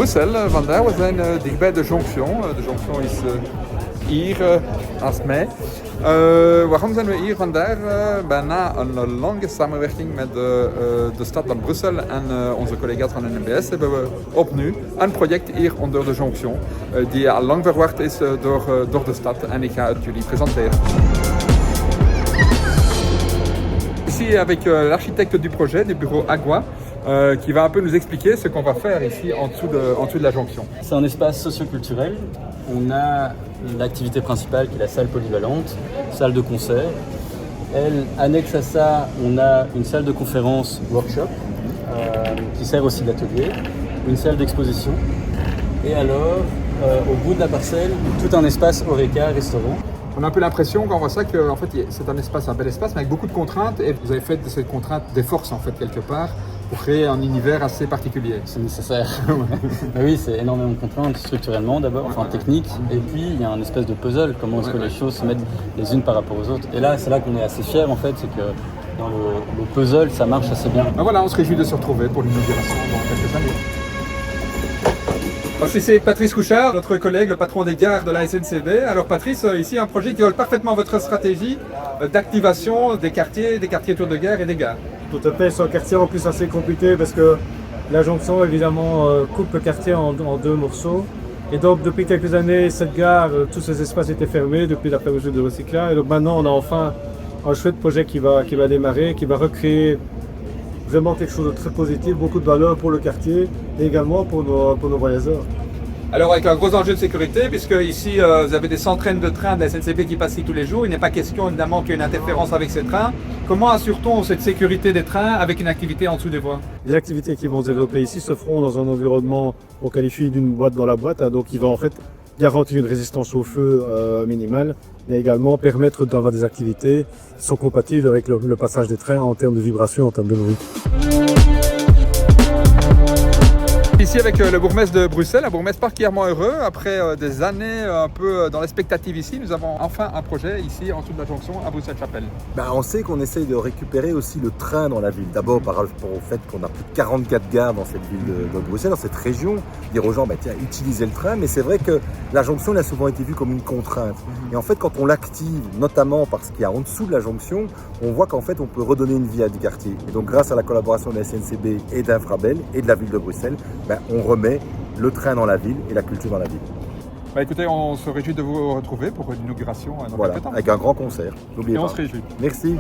Brussel vandaag. We zijn dichtbij de Jonction. De Jonction is hier naast mij. Waarom zijn we hier vandaag? Bijna een lange samenwerking met de stad van Brussel en onze collega's van de NBS hebben we opnieuw een project hier onder de Jonction die al lang verwacht is door de stad en ik ga het jullie presenteren. Ici avec l'architecte du projet, du bureau Agua, qui va un peu nous expliquer ce qu'on va faire ici en dessous de la jonction. C'est un espace socioculturel. On a l'activité principale qui est la salle polyvalente, salle de concert. Elle, annexe à ça, on a une salle de conférence workshop qui sert aussi d'atelier, une salle d'exposition et alors au bout de la parcelle, tout un espace Horeca, restaurant. On a un peu l'impression quand on voit ça que en fait, c'est un espace, un bel espace, mais avec beaucoup de contraintes. Et vous avez fait de cette contrainte des forces en fait quelque part pour créer un univers assez particulier. C'est nécessaire. Mais oui, c'est énormément de contraintes structurellement d'abord, enfin techniques. Et puis il y a un espèce de puzzle. Comment est-ce que les choses se mettent les unes par rapport aux autres. Et là, c'est là qu'on est assez fiers en fait, c'est que dans le puzzle, ça marche assez bien. Ben voilà, on se réjouit de se retrouver pour l'inauguration dans quelques années. Alors, c'est Patrice Couchard, notre collègue, le patron des gares de la SNCB. Alors Patrice, ici un projet qui colle parfaitement votre stratégie d'activation des quartiers autour de gare et des gares. Tout à fait, c'est un quartier en plus assez compliqué parce que la jonction évidemment coupe le quartier en deux morceaux. Et donc depuis quelques années, cette gare, tous ces espaces étaient fermés depuis la fermeture de recyclage. Et donc maintenant on a enfin un chouette projet qui va démarrer, qui va recréer vraiment quelque chose de très positif, beaucoup de valeur pour le quartier et également pour nos voyageurs. Alors avec un gros enjeu de sécurité, puisque ici vous avez des centaines de trains de la SNCB qui passent ici tous les jours, il n'est pas question évidemment qu'il y ait une interférence avec ces trains. Comment assure-t-on cette sécurité des trains avec une activité en dessous des voies? Les activités qui vont se développer ici se feront dans un environnement qu'on qualifie d'une boîte dans la boîte, donc il va en fait garantir une résistance au feu minimale, mais également permettre d'avoir des activités qui sont compatibles avec le passage des trains en termes de vibration, en termes de bruit. Ici avec le bourgmestre de Bruxelles, un bourgmestre particulièrement heureux. Après des années un peu dans l'expectative ici, nous avons enfin un projet ici en dessous de la jonction à Bruxelles-Chapelle. On sait qu'on essaye de récupérer aussi le train dans la ville. D'abord par rapport au fait qu'on a plus de 44 gares dans cette ville de Bruxelles, dans cette région. Dire aux gens, tiens, utilisez le train. Mais c'est vrai que la jonction elle a souvent été vue comme une contrainte. Et en fait, quand on l'active, notamment parce qu'il y a en dessous de la jonction, on voit qu'en fait, on peut redonner une vie à du quartier. Et donc, grâce à la collaboration de la SNCB et d'Infrabel et de la ville de Bruxelles, on remet le train dans la ville et la culture dans la ville. Écoutez, on se réjouit de vous retrouver pour une inauguration dans voilà, quelques temps. Avec un grand concert. N'oubliez pas. On se réjouit. Merci.